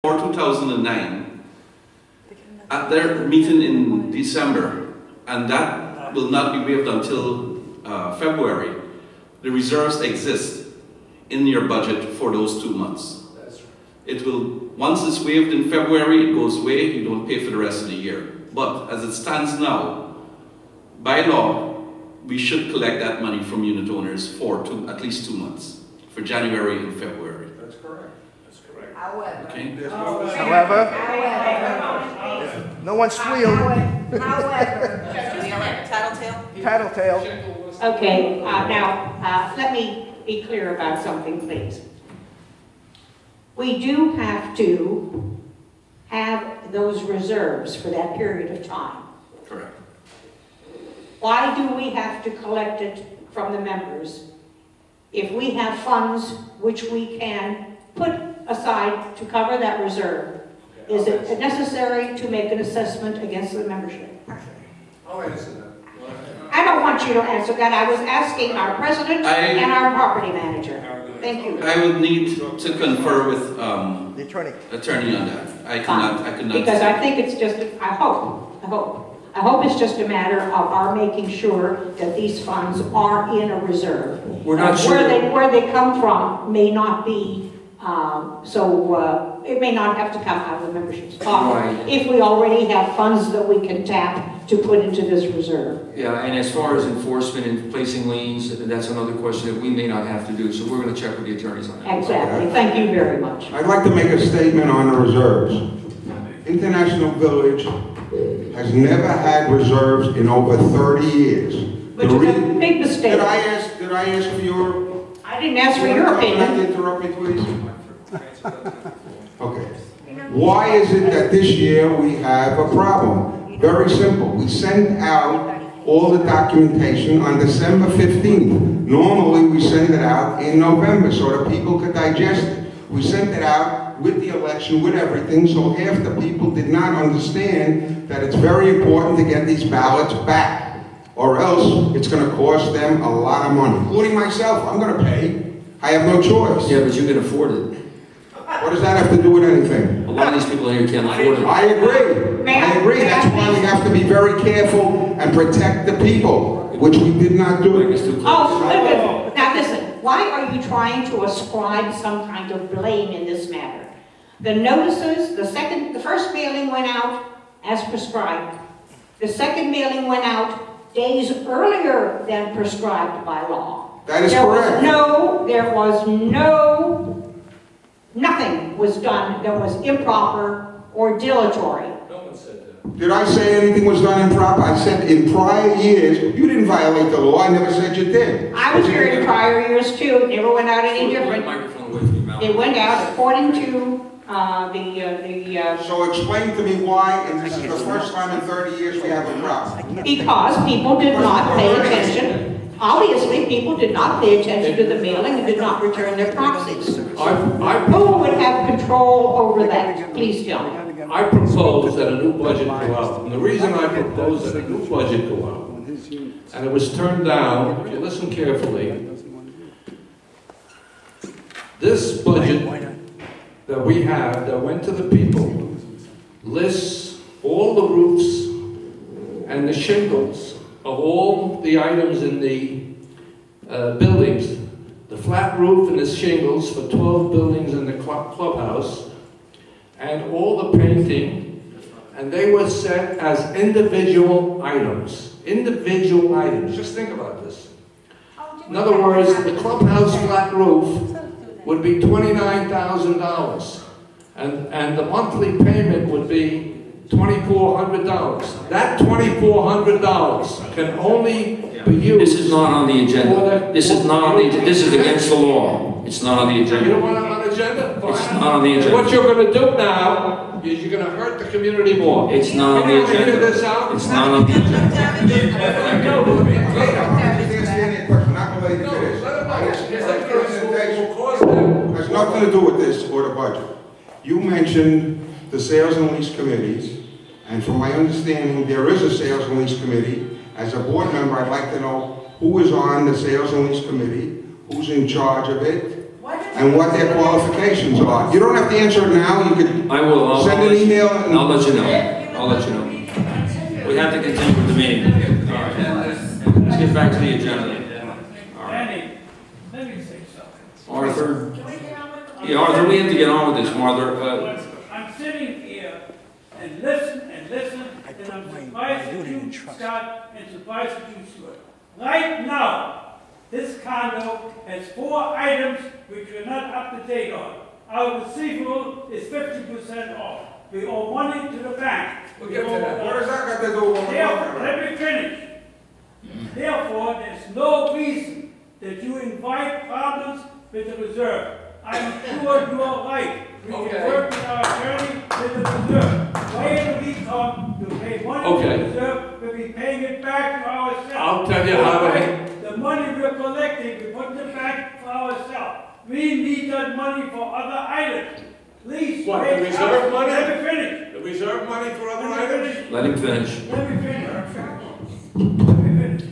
for 2009 at their meeting in December, and that will not be waived until February. The reserves exist in your budget for those 2 months. That's right. It will, once it's waived in February, it goes away, you don't pay for the rest of the year. But as it stands now, by law, we should collect that money from unit owners for at least 2 months, for January and February. That's correct. That's correct. However, Okay? However, no one squealed. however, Tattletale. Okay, now, let me be clear about something, please. We do have to have those reserves for that period of time. Correct. Why do we have to collect it from the members if we have funds which we can put aside to cover that reserve? Is it necessary to make an assessment against the membership? I'll answer that. I don't want you to answer that. I was asking our president and our property manager. Thank you. I would need to confer with The attorney. attorney on that. I cannot. Because I think it's just, I hope it's just a matter of our making sure that these funds are in a reserve. We're not sure. Where they come from may not be, it may not have to come out of the membership's pocket. Right. If we already have funds that we can tap to put into this reserve. Yeah, and as far as enforcement and placing liens, that's another question that we may not have to do, so we're going to check with the attorneys on that. Exactly. Thank you very much. I'd like to make a statement on the reserves. International Village has never had reserves in over 30 years. Which is a big mistake. Did I ask for your... I didn't ask for your opinion. Can you interrupt me, please? Okay. Why is it that this year we have a problem? Very simple. We send out all the documentation on December 15th. Normally we send it out in November so that people could digest it. We sent it out with the election, with everything, so half the people did not understand that it's very important to get these ballots back, or else it's going to cost them a lot of money, including myself. I'm going to pay. I have no choice. Yeah, but you can afford it. What does that have to do with anything? A lot of these people here can't afford it. I agree. I agree. That's why we have to be very careful and protect the people, which we did not do. Oh, now listen, why are you trying to ascribe some kind of blame in this matter? The notices, the first mailing went out as prescribed. The second mailing went out days earlier than prescribed by law. That is correct. Nothing was done that was improper or dilatory. No one said that. Did I say anything was done improper? I said in prior years, you didn't violate the law. I never said you did. I was here in prior years too. It never went out any different. Microphone away from your mouth. It went out according to So explain to me why, and this is the first time in 30 years we have a problem. because people did not pay attention. Obviously, people did not pay attention to the mailing and did not return their proxies. Who would have control over that? Please tell me. I propose that a new budget go out. And the reason I propose that a new budget go out, and it was turned down, if you listen carefully, this budget that we have, that went to the people, lists all the roofs and the shingles of all the items in the buildings, the flat roof and the shingles for 12 buildings in the clubhouse, and all the painting, and they were set as individual items. Individual items. Just think about this. In other words, the clubhouse flat roof would be $29,000, and the monthly payment would be $2,400. That $2,400 can only be used. This is not on the agenda. This is not on the agenda. This is against the law. It's not on the You don't agenda. want it on the agenda? It's not on the agenda. What you're going to do now is you're going to hurt the community more. It's not on the Figure agenda. this out. It's not on the agenda. Has nothing to do with this or the budget. You mentioned the sales and lease committees, and from my understanding, there is a sales and lease committee. As a board member, I'd like to know who is on the sales and lease committee, who's in charge of it. What is and what their qualifications are. You don't have to answer it now, you could I will. send an email. And I'll let you know. I'll let you know. We have to continue with the meeting. All right. Let's get back to the agenda. All right. Danny, let me say something. Arthur. Yeah, Arthur, we have to get on with this, Arthur. I'm sitting here and listen, and I'm surprised that you, Scott, and surprised that you, Stuart. Right now, this condo has 4 items which we're not up to date on. Our receivable is 50% off. We owe money to the bank. We'll get to that. What does that got to do with what we're talking Therefore, about? let me finish. Therefore, there's no reason that you invite problems with the reserve. I'm sure you are right. We can work with our attorney with the reserve. Wait till we come to pay money to the reserve, we'll be paying it back to ourselves. I'll tell you how to... The money we're collecting, we put it back for ourselves. We need that money for other items. Please, What, wait the reserve up. money? Let me finish. The reserve money for other Let me items? finish. Let him finish. Let me finish. Let me finish.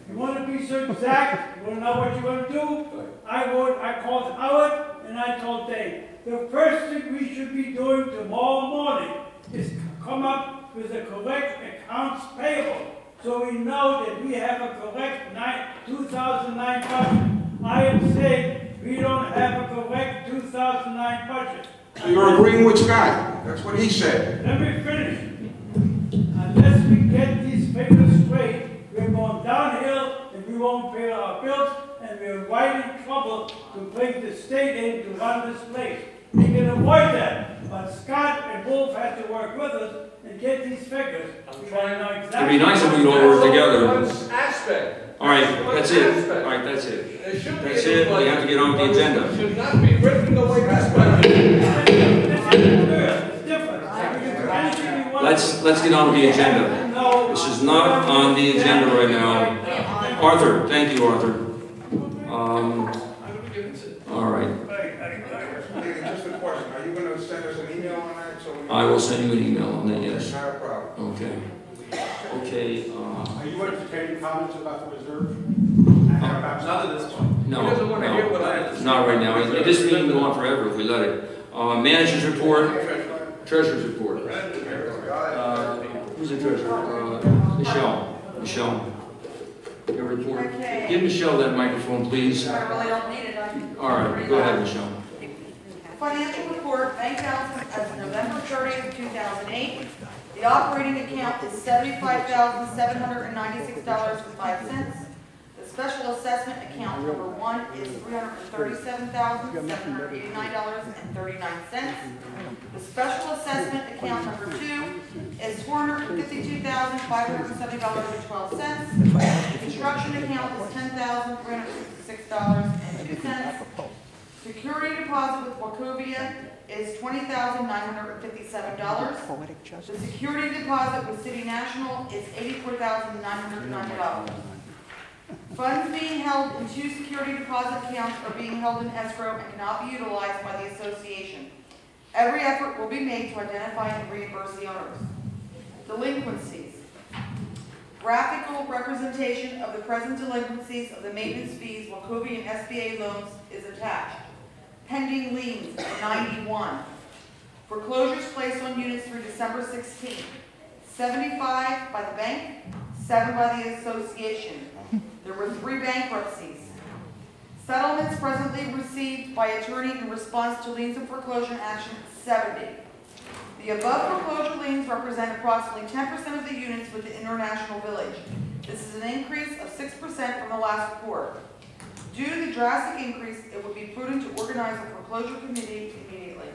You want to be so exact, you want to know what you want to do? I called Howard and I told Dave, the first thing we should be doing tomorrow morning is come up with a correct accounts payable, so we know that we have a correct 2009 budget. I am saying we don't have a correct 2009 budget. So you're agreeing with Scott. That's what he said. Let me finish. Unless we get these figures straight, we're going downhill and we won't pay our bills, and we're right in trouble to bring the state in to run this place. We can avoid that, but Scott and Wolf have to work with us and get these figures. I'm trying to It'd be nice if we could all work together. One aspect. All right, that's it. All right, that's it. There should be That's a it. We budget, have to get on with the agenda. but it should not be written the way this budget is. It's different. We can do anything we want. Let's get on with the agenda. No. This is not on the agenda right now. Arthur, thank you, Arthur. All right. Just a question. Are you going to send us an email on that? So we I will send you an email on that, yes. Not a problem. Okay. Okay, Are you entertaining comments about the reserve? Not at this point. no, He doesn't want to hear what I have to say. not right now. This meeting can go on forever if we let it. Manager's report, treasurer's report. Who's the treasurer? Michelle. Your report. Okay. Give Michelle that microphone, please. I really don't need it. All right, go ahead, Michelle. Financial report, bank balance as of November 30th, 2008. The operating account is $75,796.05. The special assessment account number 1 is $337,789.39. The special assessment account number 2 is $452,570.12. The construction account is $10,366.02. Security deposit with Wachovia is $20,957. The security deposit with City National is $84,990. Funds being held in 2 security deposit accounts are being held in escrow and cannot be utilized by the association. Every effort will be made to identify and reimburse the owners. Delinquencies. Graphical representation of the present delinquencies of the maintenance fees, Wachovia and SBA loans is attached. Pending liens, 91. Foreclosures placed on units through December 16. 75 by the bank, 7 by the association. There were 3 bankruptcies. Settlements presently received by attorney in response to liens of foreclosure action, 70. The above foreclosure liens represent approximately 10% of the units within International Village. This is an increase of 6% from the last report. Due to the drastic increase, it would be prudent to organize a foreclosure committee immediately.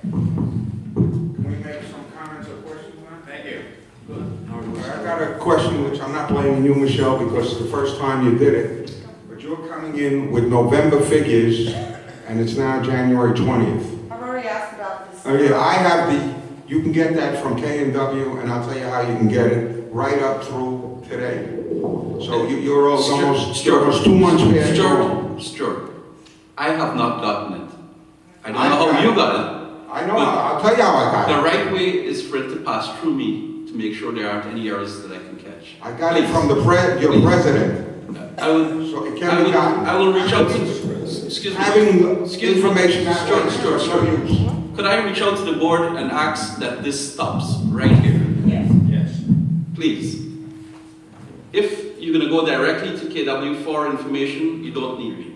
Can we make some comments or questions on that? Thank you. I got a question which I'm not blaming you, Michelle, because it's the first time you did it. But you're coming in with November figures, and it's now January 20th. I've already asked about this. Oh yeah, I have you can get that from K&W, and I'll tell you how you can get it right up through today. So you're almost 2 months past due. Stuart, I have not gotten it. I don't know how you got it. I know, I'll tell you how I got The it. right way is for it to pass through me to make sure there aren't any errors that I can catch. I got it from your president. I will, So it can be gotten. I will reach out to, excuse me. Having Excuse me. information that way is Stuart. no use. Could I reach out to the board and ask that this stops right here? Yes. Yes. Please. If you're going to go directly to KW for information, you don't need me.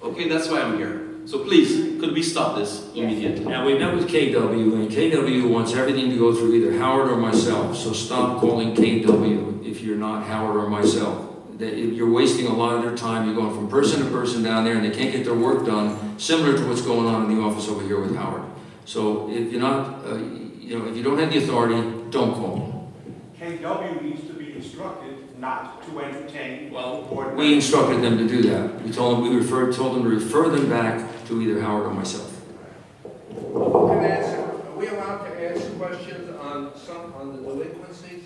Okay, that's why I'm here. So please, could we stop this immediately? Now, we met with KW, and KW wants everything to go through either Howard or myself, so stop calling KW if you're not Howard or myself. You're wasting a lot of their time. You're going from person to person down there, and they can't get their work done, similar to what's going on in the office over here with Howard. So if you're not, if you don't have the authority, don't call. KW needs to be instructed not to entertain board members. We instructed them to do that. We told them to refer them back to either Howard or myself. Are we allowed to ask questions on the delinquencies?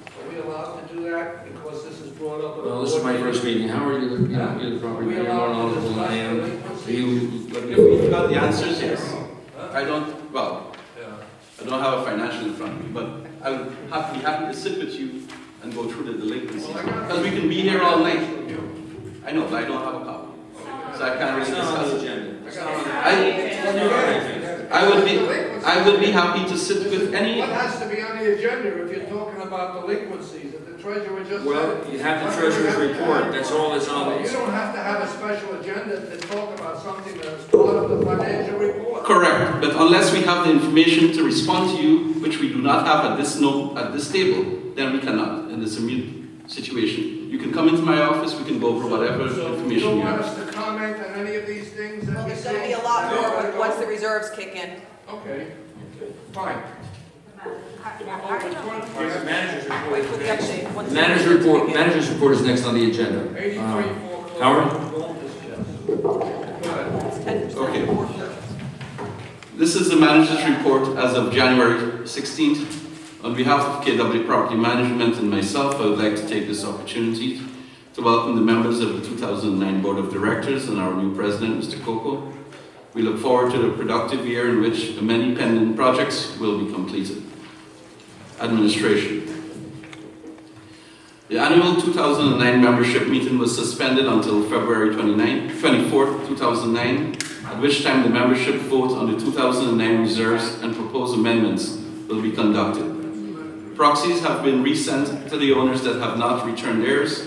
Are we allowed to do that because this is brought up? Well, this is my first meeting. Howard, you're the property manager, more knowledgeable than I am. If you've got the answers, yes. I don't have a financial in front of me, but I would be happy to sit with you and go through the delinquencies. Because we can be here all night. I know, but I don't have a copy. So I can't really discuss it. I would be happy to sit with any. What has to be on the agenda if you're talking about delinquencies? If the treasurer just Well, you have the treasurer's report. That's all that's on You it. don't have to have a special agenda to talk about something that's part of the financial report. Correct, but unless we have the information to respond to you, which we do not have at this table, then we cannot in this immediate situation. You can come into my office, we can go over whatever information You don't you want have. us to comment on any of these things that Well, we there's going to say? be a lot more once the reserves kick in. Okay, fine. Manager's report. Wait for the update. Once the Manager's report is next on the agenda. 83 Howard? Okay. This is the manager's report as of January 16th. On behalf of KW Property Management and myself, I would like to take this opportunity to welcome the members of the 2009 Board of Directors and our new President, Mr. Coco. We look forward to the productive year in which the many pending projects will be completed. Administration. The annual 2009 membership meeting was suspended until February 24th, 2009, at which time the membership vote on the 2009 reserves and proposed amendments will be conducted. Proxies have been resent to the owners that have not returned theirs.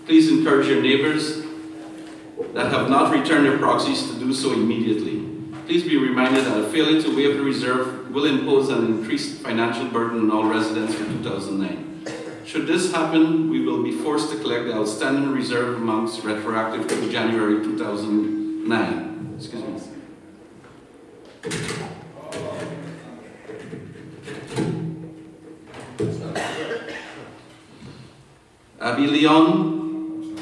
Please encourage your neighbors that have not returned their proxies to do so immediately. Please be reminded that a failure to waive the reserve will impose an increased financial burden on all residents for 2009. Should this happen, we will be forced to collect the outstanding reserve amounts retroactive to January 2009. Excuse me. Abby Leon,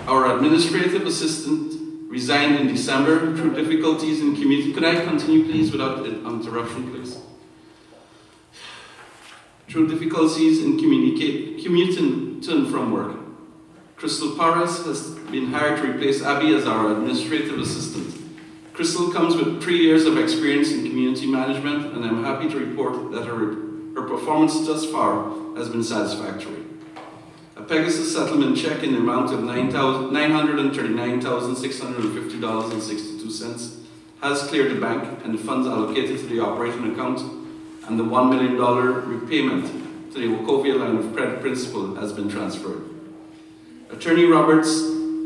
our administrative assistant, resigned in December through difficulties in commuting. Could I continue, please, without interruption, please? Through difficulties in commuting to and from work. Crystal Paras has been hired to replace Abby as our administrative assistant. Crystal comes with 3 years of experience in community management, and I'm happy to report that her performance thus far has been satisfactory. A Pegasus settlement check in the amount of $939,650.62 has cleared the bank, and the funds allocated to the operating account and the $1 million repayment to the Wachovia line of credit principal has been transferred. Attorney Roberts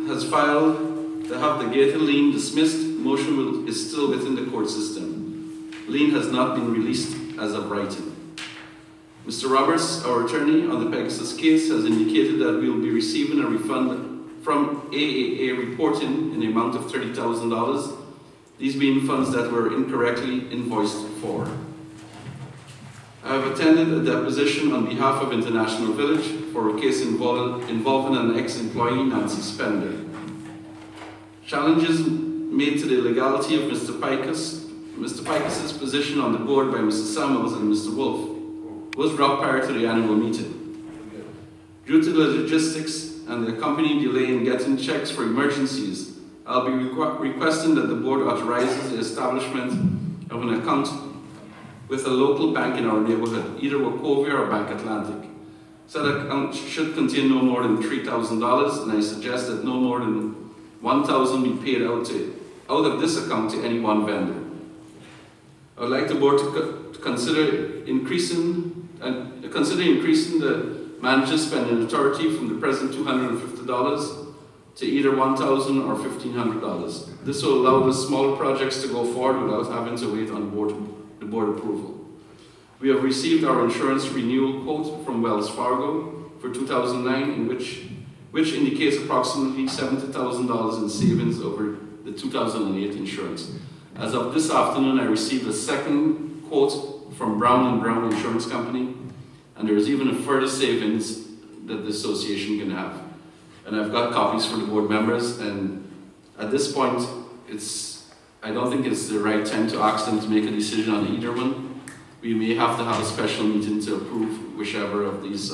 has filed to have the gated lien dismissed. Motion is still within the court system. Lien has not been released as of writing. Mr. Roberts, our attorney on the Pegasus case, has indicated that we will be receiving a refund from AAA reporting in the amount of $30,000, these being funds that were incorrectly invoiced for. I have attended a deposition on behalf of International Village for a case involving an ex-employee, Nancy Spender. Challenges made to the legality of Mr. Picus's position on the board by Mr. Samuels and Mr. Wolf was dropped prior to the annual meeting. Due to the logistics and the accompanying delay in getting checks for emergencies, I'll be requesting that the board authorizes the establishment of an account with a local bank in our neighborhood, either Wachovia or Bank Atlantic. Said account should contain no more than $3,000, and I suggest that no more than $1,000 be paid out of this account to any one vendor. I would like the board to consider increasing the manager's spending authority from the present $250 to either $1,000 or $1,500. This will allow the small projects to go forward without having to wait on the board approval. We have received our insurance renewal quote from Wells Fargo for 2009, in which indicates approximately $70,000 in savings over the 2008 insurance. As of this afternoon, I received a second quote from Brown & Brown Insurance Company, and there is even a further savings that the association can have. And I've got copies for the board members, and at this point, I don't think it's the right time to ask them to make a decision on either one. We may have to have a special meeting to approve whichever of these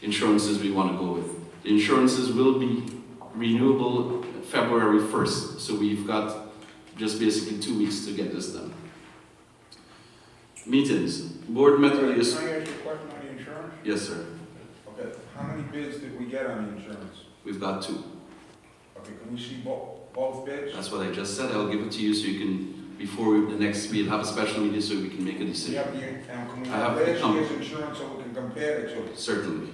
insurances we want to go with. The insurances will be renewable February 1st, so we've got just basically 2 weeks to get this done. Meetings. Board met with the... Can I ask you a question on the insurance? Yes, sir. Okay, how many bids did we get on the insurance? We've got 2. Okay, can we see both bids? That's what I just said. I'll give it to you so you can, before the next meeting, have a special meeting so we can make a decision. Yeah, can we I have have last year's insurance so we can compare it to? Certainly.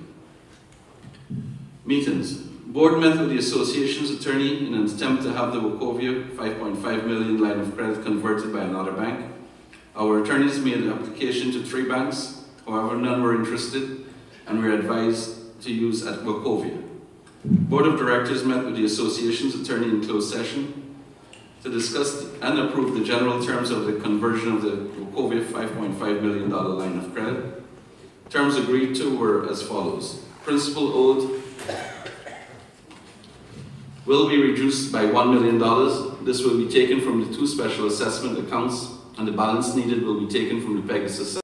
Meetings. Board met with the association's attorney in an attempt to have the Wachovia $5.5 million line of credit converted by another bank. Our attorneys made an application to 3 banks, however none were interested, and we were advised to use at Wachovia. Board of Directors met with the association's attorney in closed session to discuss and approve the general terms of the conversion of the Wachovia $5.5 million line of credit. Terms agreed to were as follows. Principal owed will be reduced by $1 million. This will be taken from the 2 special assessment accounts, and the balance needed will be taken from the Pegasus